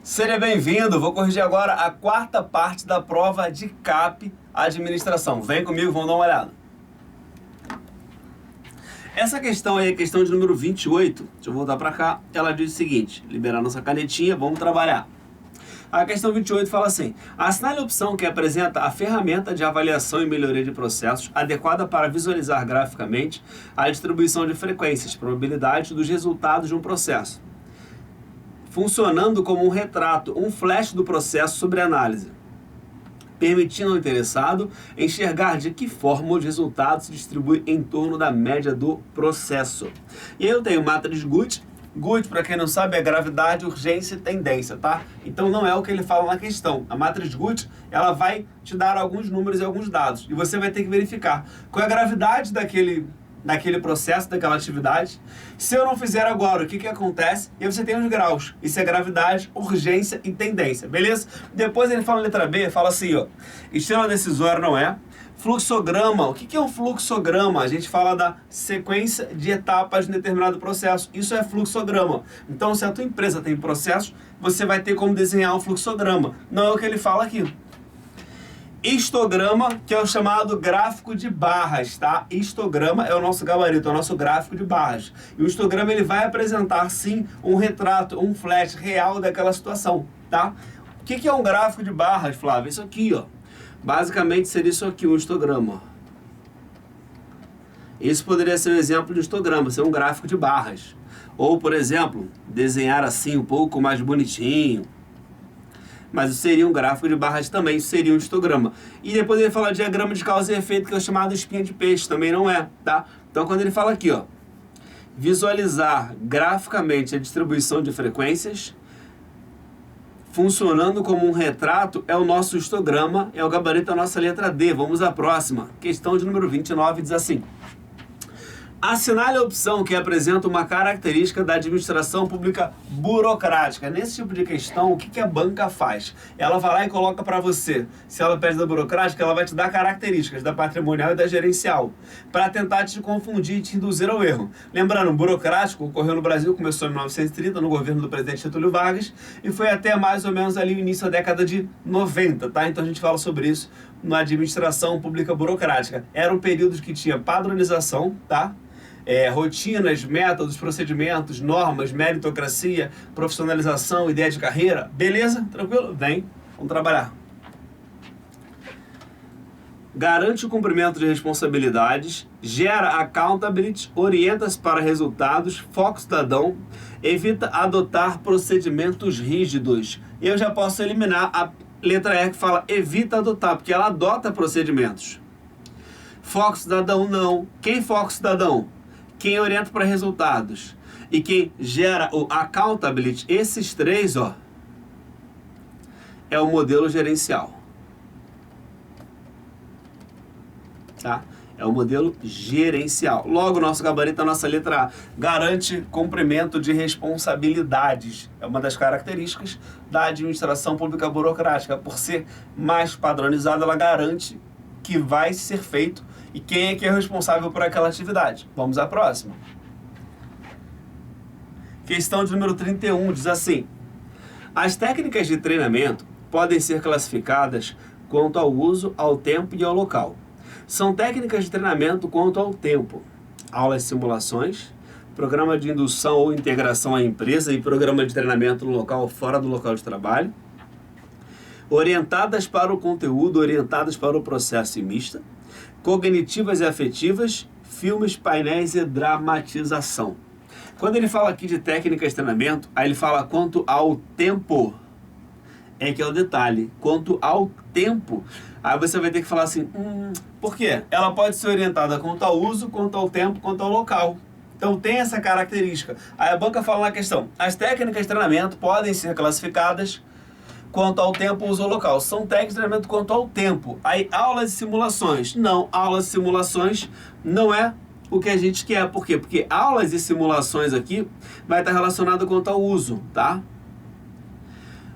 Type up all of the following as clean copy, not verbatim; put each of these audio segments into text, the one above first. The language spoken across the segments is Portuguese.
Seja bem-vindo, vou corrigir agora a quarta parte da prova de CAP Administração. Vem comigo, vamos dar uma olhada. Essa questão aí, a questão de número 28, deixa eu voltar para cá, ela diz o seguinte, liberar nossa canetinha, vamos trabalhar. A questão 28 fala assim, assinale a opção que apresenta a ferramenta de avaliação e melhoria de processos adequada para visualizar graficamente a distribuição de frequências, probabilidades dos resultados de um processo, funcionando como um retrato, um flash do processo sobre análise, permitindo ao interessado enxergar de que forma os resultados se distribuem em torno da média do processo. E aí eu tenho matriz Guth. Guth, para quem não sabe, é gravidade, urgência e tendência, tá? Então não é o que ele fala na questão. A matriz Guth, ela vai te dar alguns números e alguns dados. E você vai ter que verificar qual é a gravidade daquele processo, daquela atividade. Se eu não fizer agora, o que acontece? E aí você tem os graus. Isso é gravidade, urgência e tendência, beleza? Depois ele fala na letra B, fala assim, ó. Estrela decisória não é. Fluxograma, o que é um fluxograma? A gente fala da sequência de etapas de um determinado processo. Isso é fluxograma. Então, se a tua empresa tem processos, você vai ter como desenhar um fluxograma. Não é o que ele fala aqui. Histograma, que é o chamado gráfico de barras, tá? Histograma é o nosso gabarito, é o nosso gráfico de barras. E o histograma ele vai apresentar, sim, um retrato, um flash real daquela situação, tá? O que é um gráfico de barras, Flávio? Isso aqui, ó. Basicamente seria isso aqui, um histograma. Esse poderia ser um exemplo de histograma, ser um gráfico de barras. Ou, por exemplo, desenhar assim um pouco mais bonitinho. Mas isso seria um gráfico de barras também, isso seria um histograma. E depois ele fala de diagrama de causa e efeito, que é o chamado espinha de peixe, também não é, tá? Então quando ele fala aqui, ó, visualizar graficamente a distribuição de frequências, funcionando como um retrato, é o nosso histograma, é o gabarito da nossa letra D. Vamos à próxima. Questão de número 29 diz assim. Assinale a opção que apresenta uma característica da administração pública burocrática. Nesse tipo de questão, o que a banca faz? Ela vai lá e coloca para você. Se ela pede da burocrática, ela vai te dar características da patrimonial e da gerencial, para tentar te confundir e te induzir ao erro. Lembrando, o burocrático ocorreu no Brasil, começou em 1930, no governo do presidente Getúlio Vargas, e foi até mais ou menos ali o início da década de 90, tá? Então a gente fala sobre isso na administração pública burocrática. Era um período que tinha padronização, tá? Rotinas, métodos, procedimentos, normas, meritocracia, profissionalização, ideia de carreira. Beleza? Tranquilo? Vem, vamos trabalhar. Garante o cumprimento de responsabilidades, gera accountability, orienta-se para resultados, foco cidadão, evita adotar procedimentos rígidos. Eu já posso eliminar a letra E que fala evita adotar, porque ela adota procedimentos. Foco cidadão não. Quem foca o cidadão? Quem orienta para resultados e quem gera o accountability, esses três, ó, é o modelo gerencial. Tá? É o modelo gerencial. Logo, nosso gabarito, a nossa letra A, garante cumprimento de responsabilidades. É uma das características da administração pública burocrática. Por ser mais padronizada, ela garante que vai ser feito e quem é que é responsável por aquela atividade. Vamos à próxima. Questão de número 31 diz assim. As técnicas de treinamento podem ser classificadas quanto ao uso, ao tempo e ao local. São técnicas de treinamento quanto ao tempo. Aulas e simulações, programa de indução ou integração à empresa e programa de treinamento no local ou fora do local de trabalho. Orientadas para o conteúdo, orientadas para o processo e mista. Cognitivas e afetivas, filmes, painéis e dramatização. Quando ele fala aqui de técnicas de treinamento, aí ele fala quanto ao tempo, é que é o detalhe, quanto ao tempo. Aí você vai ter que falar assim, por quê? Ela pode ser orientada quanto ao uso, quanto ao tempo, quanto ao local. Então tem essa característica. Aí a banca fala na questão, as técnicas de treinamento podem ser classificadas quanto ao tempo, uso ou local. São técnicas de treinamento quanto ao tempo. Aí, aulas e simulações. Não, aulas e simulações não é o que a gente quer. Por quê? Porque aulas e simulações aqui vai estar relacionado quanto ao uso, tá?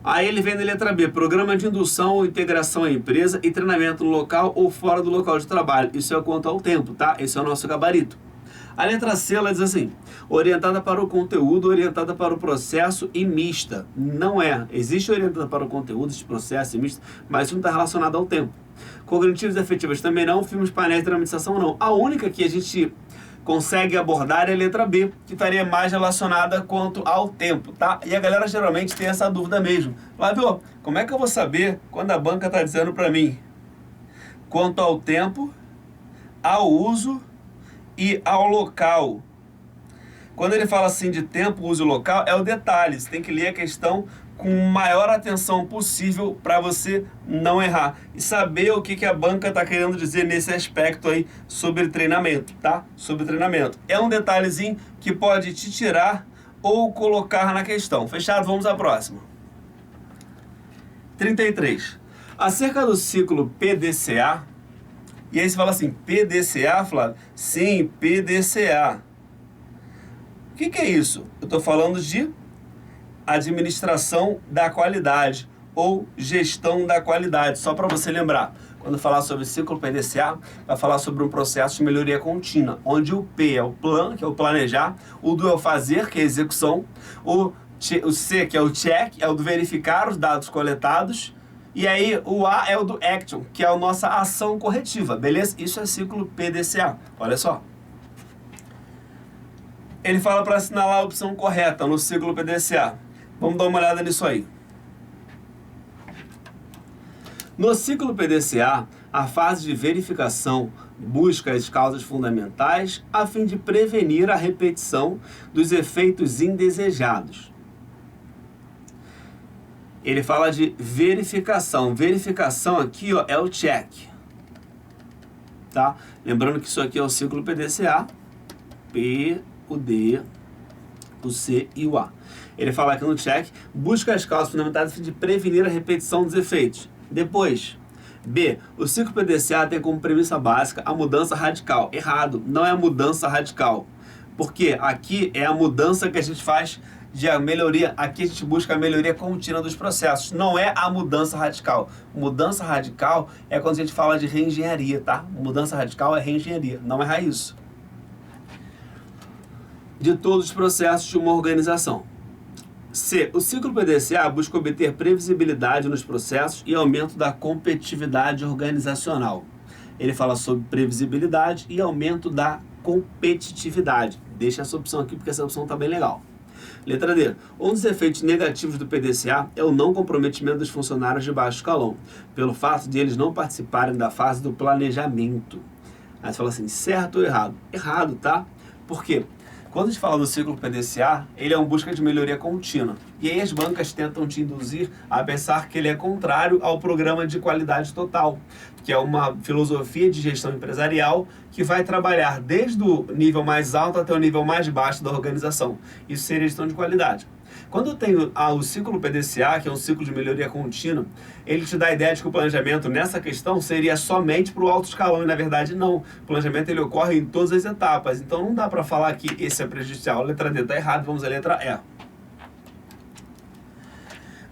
Aí ele vem na letra B, programa de indução ou integração à empresa e treinamento no local ou fora do local de trabalho. Isso é quanto ao tempo, tá? Esse é o nosso gabarito. A letra C, ela diz assim, orientada para o conteúdo, orientada para o processo e mista. Não é. Existe orientada para o conteúdo, existe processo e mista, mas isso não está relacionado ao tempo. Cognitivas e afetivas também não, filmes, painéis de dramatização não. A única que a gente consegue abordar é a letra B, que estaria mais relacionada quanto ao tempo, tá? E a galera geralmente tem essa dúvida mesmo. Flávio, como é que eu vou saber quando a banca está dizendo para mim quanto ao tempo, ao uso e ao local? Quando ele fala assim de tempo, uso e local, é o detalhe. Você tem que ler a questão com maior atenção possível para você não errar. E saber o que a banca está querendo dizer nesse aspecto aí sobre treinamento, tá? Sobre treinamento. É um detalhezinho que pode te tirar ou colocar na questão. Fechado? Vamos à próxima. 33. Acerca do ciclo PDCA. E aí você fala assim, PDCA, Flávio? Sim, PDCA. O que é isso? Eu estou falando de administração da qualidade ou gestão da qualidade. Só para você lembrar, quando falar sobre ciclo PDCA, vai falar sobre um processo de melhoria contínua, onde o P é o plan, que é o planejar, o do é o fazer, que é a execução, o C, que é o check, é o do verificar os dados coletados, e aí o A é o do action, que é a nossa ação corretiva, beleza? Isso é ciclo PDCA. Olha só. Ele fala para assinalar a opção correta no ciclo PDCA. Vamos dar uma olhada nisso aí. No ciclo PDCA, a fase de verificação busca as causas fundamentais a fim de prevenir a repetição dos efeitos indesejados. Ele fala de verificação. Verificação aqui, ó, é o check. Tá? Lembrando que isso aqui é o ciclo PDCA. P, o D, o C e o A. Ele fala aqui no check, busca as causas fundamentais a fim de prevenir a repetição dos efeitos. Depois, B, o ciclo PDCA tem como premissa básica a mudança radical. Errado, não é a mudança radical. Porque aqui é a mudança que a gente faz de a melhoria, aqui a gente busca a melhoria contínua dos processos. Não é a mudança radical. Mudança radical é quando a gente fala de reengenharia, tá? Mudança radical é reengenharia, não é isso. De todos os processos de uma organização. C. O ciclo PDCA busca obter previsibilidade nos processos e aumento da competitividade organizacional. Ele fala sobre previsibilidade e aumento da competitividade. Deixa essa opção aqui porque essa opção está bem legal. Letra D. Um dos efeitos negativos do PDCA é o não comprometimento dos funcionários de baixo escalão, pelo fato de eles não participarem da fase do planejamento. Aí você fala assim, certo ou errado? Errado, tá? Por quê? Quando a gente fala do ciclo PDCA, ele é uma busca de melhoria contínua. E aí as bancas tentam te induzir a pensar que ele é contrário ao programa de qualidade total, que é uma filosofia de gestão empresarial que vai trabalhar desde o nível mais alto até o nível mais baixo da organização. Isso seria gestão de qualidade. Quando eu tenho o ciclo PDCA, que é um ciclo de melhoria contínua, ele te dá a ideia de que o planejamento nessa questão seria somente para o alto escalão, e na verdade não. O planejamento ele ocorre em todas as etapas, então não dá para falar que esse é prejudicial. A letra D está errada, vamos à letra E.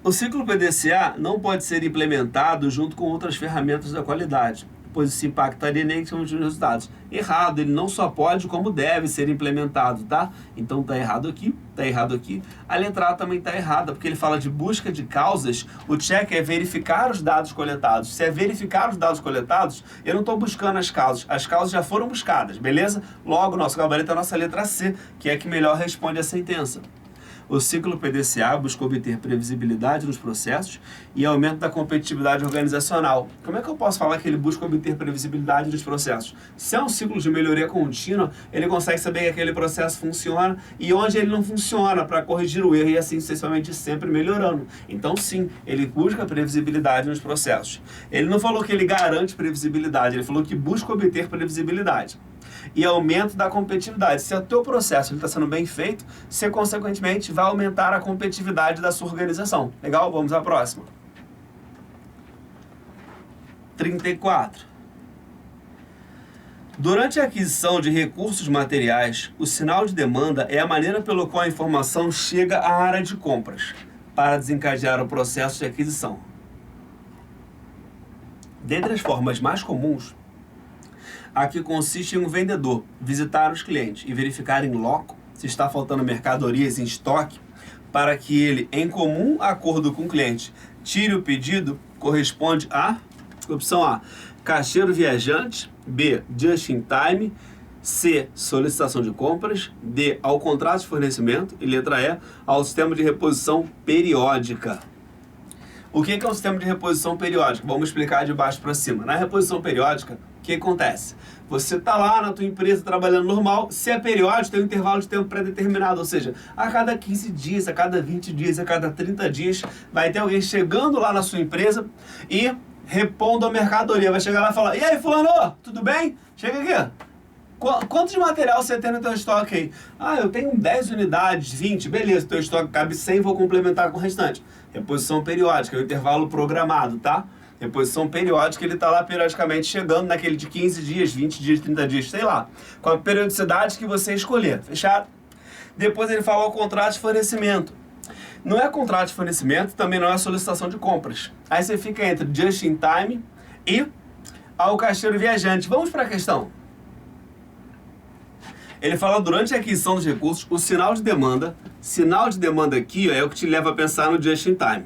O ciclo PDCA não pode ser implementado junto com outras ferramentas da qualidade, pois isso impactaria negativamente nos resultados. Errado, ele não só pode, como deve ser implementado, tá? Então tá errado aqui, tá errado aqui. A letra A também tá errada, porque ele fala de busca de causas, o check é verificar os dados coletados. Se é verificar os dados coletados, eu não estou buscando as causas já foram buscadas, beleza? Logo, nosso gabarito é a nossa letra C, que é a que melhor responde a sentença. O ciclo PDCA busca obter previsibilidade nos processos e aumento da competitividade organizacional. Como é que eu posso falar que ele busca obter previsibilidade nos processos? Se é um ciclo de melhoria contínua, ele consegue saber que aquele processo funciona e onde ele não funciona para corrigir o erro e assim sucessivamente sempre melhorando. Então sim, ele busca previsibilidade nos processos. Ele não falou que ele garante previsibilidade, ele falou que busca obter previsibilidade e aumento da competitividade. Se o teu processo está sendo bem feito, você consequentemente vai aumentar a competitividade da sua organização. Legal? Vamos à próxima. 34. Durante a aquisição de recursos materiais, o sinal de demanda é a maneira pela qual a informação chega à área de compras para desencadear o processo de aquisição. Dentre as formas mais comuns, Aqui consiste em um vendedor visitar os clientes e verificar em loco se está faltando mercadorias em estoque para que ele, em comum acordo com o cliente, tire o pedido, corresponde a opção A, caixeiro viajante, B, just in time, C, solicitação de compras, D, ao contrato de fornecimento e letra E, ao sistema de reposição periódica. O que é um sistema de reposição periódica? Vamos explicar de baixo para cima. Na reposição periódica, o que acontece? Você está lá na tua empresa trabalhando normal, se é periódico, tem um intervalo de tempo pré-determinado, ou seja, a cada 15 dias, a cada 20 dias, a cada 30 dias, vai ter alguém chegando lá na sua empresa e repondo a mercadoria. Vai chegar lá e falar, e aí fulano, tudo bem? Chega aqui. Quanto de material você tem no teu estoque aí? Ah, eu tenho 10 unidades, 20, beleza, teu estoque cabe 100, vou complementar com o restante. Reposição periódica, é o intervalo programado, tá? Reposição periódica, ele está lá periodicamente chegando naquele de 15 dias, 20 dias, 30 dias, sei lá, com a periodicidade que você escolher, fechado? Depois ele fala o contrato de fornecimento. Não é contrato de fornecimento, também não é solicitação de compras. Aí você fica entre just in time e ao caixeiro viajante. Vamos para a questão. Ele fala durante a aquisição dos recursos, o sinal de demanda aqui ó, é o que te leva a pensar no just in time.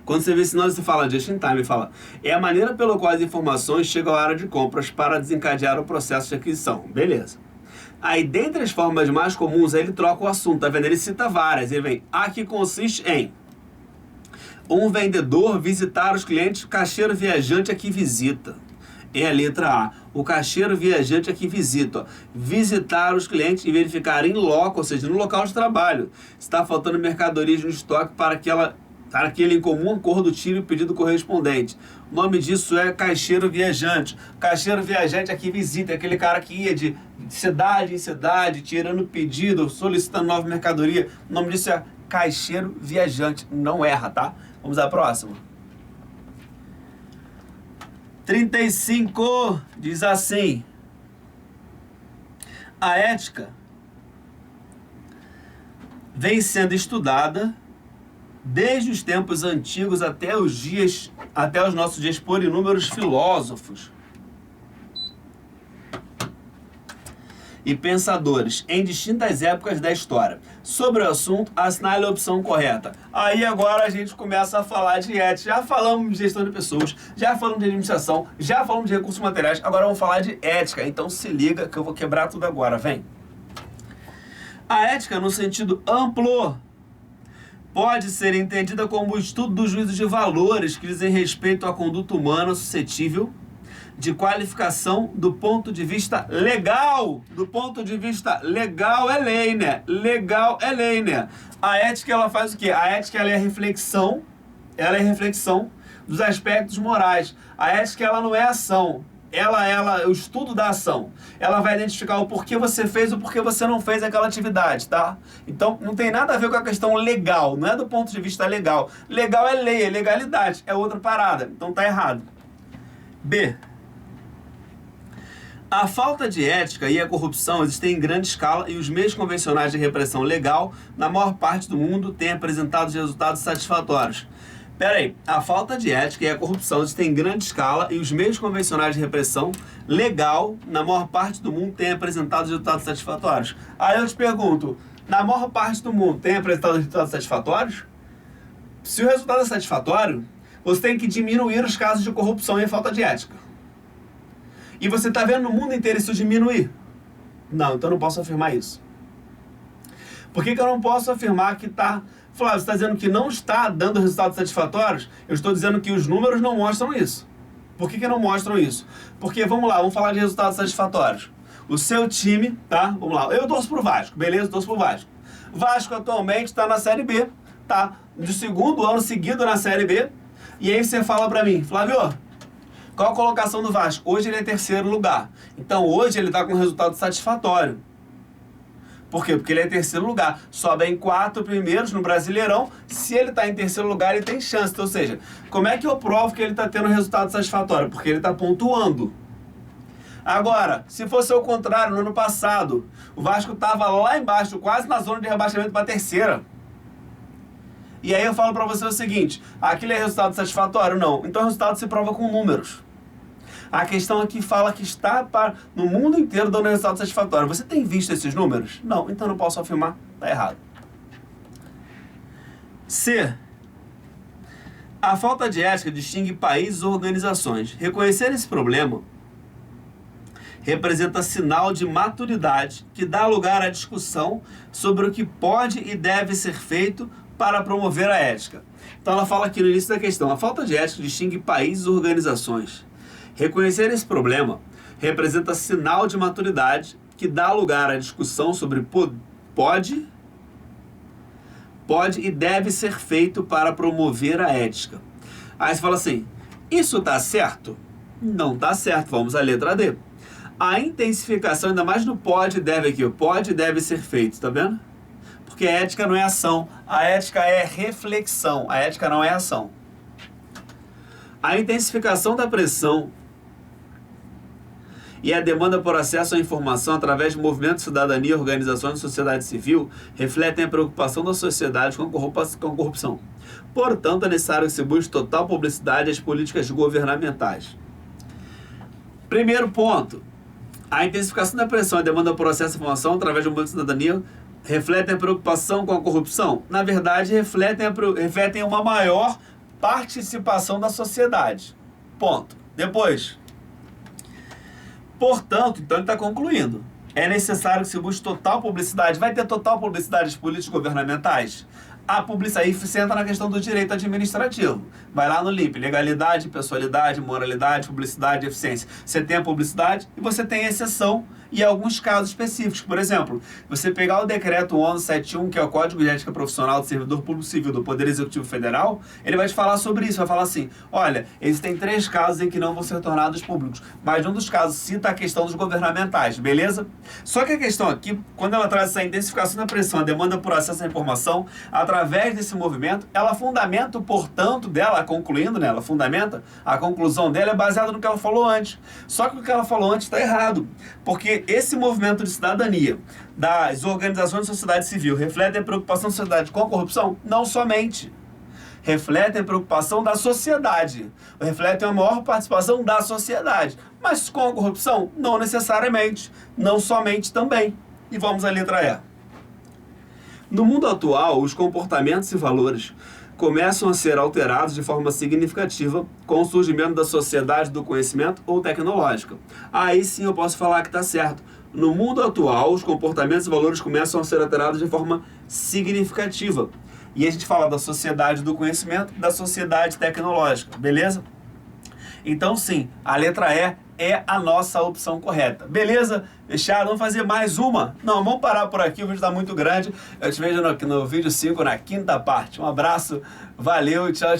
Quando você vê sinal, você fala just in time, fala, é a maneira pela qual as informações chegam à área de compras para desencadear o processo de aquisição. Beleza. Aí, dentre as formas mais comuns, aí ele troca o assunto, tá vendo? Ele cita várias, ele vem, aqui consiste em um vendedor visitar os clientes, caixeiro viajante aqui visita. É a letra A. O caixeiro viajante aqui visita. Ó. Visitar os clientes e verificar em loco, ou seja, no local de trabalho, se está faltando mercadorias no estoque para que ele em comum acordo tire o pedido correspondente. O nome disso é caixeiro viajante. Caixeiro viajante aqui visita, é aquele cara que ia de cidade em cidade, tirando pedido, solicitando nova mercadoria. O nome disso é caixeiro viajante. Não erra, tá? Vamos à próxima. 35 diz assim: a ética vem sendo estudada desde os tempos antigos até os nossos dias por inúmeros filósofos e pensadores em distintas épocas da história. Sobre o assunto, assinale a opção correta. Aí agora a gente começa a falar de ética. Já falamos de gestão de pessoas, já falamos de administração, já falamos de recursos materiais, agora vamos falar de ética. Então se liga que eu vou quebrar tudo agora, vem. A ética, no sentido amplo, pode ser entendida como o estudo do juízo de valores que dizem respeito à conduta humana suscetível de qualificação do ponto de vista legal. Do ponto de vista legal é lei, né? Legal é lei, né? A ética, ela faz o quê? A ética, ela é reflexão dos aspectos morais. A ética, ela não é ação. Ela é o estudo da ação. Ela vai identificar o porquê você fez ou porquê você não fez aquela atividade, tá? Então, não tem nada a ver com a questão legal. Não é do ponto de vista legal. Legal é lei, é legalidade. É outra parada. Então, tá errado. B. A falta de ética e a corrupção existem em grande escala e os meios convencionais de repressão legal, na maior parte do mundo, têm apresentado resultados satisfatórios. Peraí, a falta de ética e a corrupção existem em grande escala e os meios convencionais de repressão legal, na maior parte do mundo, têm apresentado resultados satisfatórios. Aí eu te pergunto, na maior parte do mundo tem apresentado resultados satisfatórios? Se o resultado é satisfatório, você tem que diminuir os casos de corrupção e falta de ética. E você está vendo no mundo inteiro isso diminuir? Não, então eu não posso afirmar isso. Por que eu não posso afirmar que está... Flávio, você está dizendo que não está dando resultados satisfatórios? Eu estou dizendo que os números não mostram isso. Por que não mostram isso? Porque, vamos lá, vamos falar de resultados satisfatórios. O seu time, tá? Vamos lá, eu torço pro Vasco, beleza? Eu torço pro Vasco. Vasco atualmente está na Série B, tá? De segundo ano seguido na Série B. E aí você fala para mim, Flávio, qual a colocação do Vasco? Hoje ele é terceiro lugar. Então hoje ele está com um resultado satisfatório. Por quê? Porque ele é em terceiro lugar. Sobem 4 primeiros no Brasileirão. Se ele está em terceiro lugar, ele tem chance. Então, ou seja, como é que eu provo que ele está tendo resultado satisfatório? Porque ele está pontuando. Agora, se fosse o contrário, no ano passado, o Vasco estava lá embaixo, quase na zona de rebaixamento para a terceira. E aí eu falo para você o seguinte, aquilo é resultado satisfatório? Não. Então o resultado se prova com números. A questão aqui fala que está no mundo inteiro dando resultado satisfatório. Você tem visto esses números? Não, então não posso afirmar. Está errado. C. A falta de ética distingue países ou organizações. Reconhecer esse problema representa sinal de maturidade que dá lugar à discussão sobre o que pode e deve ser feito para promover a ética. Então ela fala aqui no início da questão, a falta de ética distingue países e organizações. Reconhecer esse problema representa sinal de maturidade que dá lugar à discussão sobre pode e deve ser feito para promover a ética. Aí você fala assim, isso está certo? Não está certo, vamos à letra D. A intensificação, ainda mais no pode e deve aqui, o pode e deve ser feito, tá vendo? Porque a ética não é ação, a ética é reflexão, a ética não é ação. A intensificação da pressão e a demanda por acesso à informação através de movimentos de cidadania e organizações de sociedade civil refletem a preocupação da sociedade com a corrupção. Portanto, é necessário que se busque total publicidade às políticas governamentais. Primeiro ponto. A intensificação da pressão e a demanda por acesso à informação através de movimento de cidadania refletem a preocupação com a corrupção? Na verdade, refletem uma maior participação da sociedade. Ponto. Depois. Portanto, então ele está concluindo. É necessário que se busque total publicidade. Vai ter total publicidade às políticas governamentais? A publicidade, aí você entra na questão do direito administrativo. Vai lá no LIP, legalidade, pessoalidade, moralidade, publicidade, eficiência. Você tem a publicidade e você tem a exceção e alguns casos específicos. Por exemplo, você pegar o decreto 1171, que é o Código de Ética Profissional do Servidor Público Civil do Poder Executivo Federal, ele vai te falar sobre isso, vai falar assim, olha, existem 3 casos em que não vão ser tornados públicos, mas um dos casos cita a questão dos governamentais, beleza? Só que a questão aqui, quando ela traz essa intensificação da pressão, a demanda por acesso à informação, através desse movimento, ela fundamenta o portanto dela, concluindo, né, ela fundamenta, a conclusão dela é baseada no que ela falou antes. Só que o que ela falou antes está errado, porque esse movimento de cidadania das organizações de sociedade civil refletem a preocupação da sociedade com a corrupção? Não somente. Refletem a preocupação da sociedade. Refletem a maior participação da sociedade. Mas com a corrupção? Não necessariamente. Não somente também. E vamos à letra E. No mundo atual, os comportamentos e valores começam a ser alterados de forma significativa com o surgimento da sociedade do conhecimento ou tecnológica. Aí sim eu posso falar que está certo. No mundo atual, os comportamentos e valores começam a ser alterados de forma significativa. E a gente fala da sociedade do conhecimento e da sociedade tecnológica, beleza? Então sim, a letra E é a nossa opção correta. Beleza? Fechado? Vamos fazer mais uma? Não, vamos parar por aqui, o vídeo está muito grande. Eu te vejo no vídeo 5, na 5ª parte. Um abraço, valeu, tchau, tchau.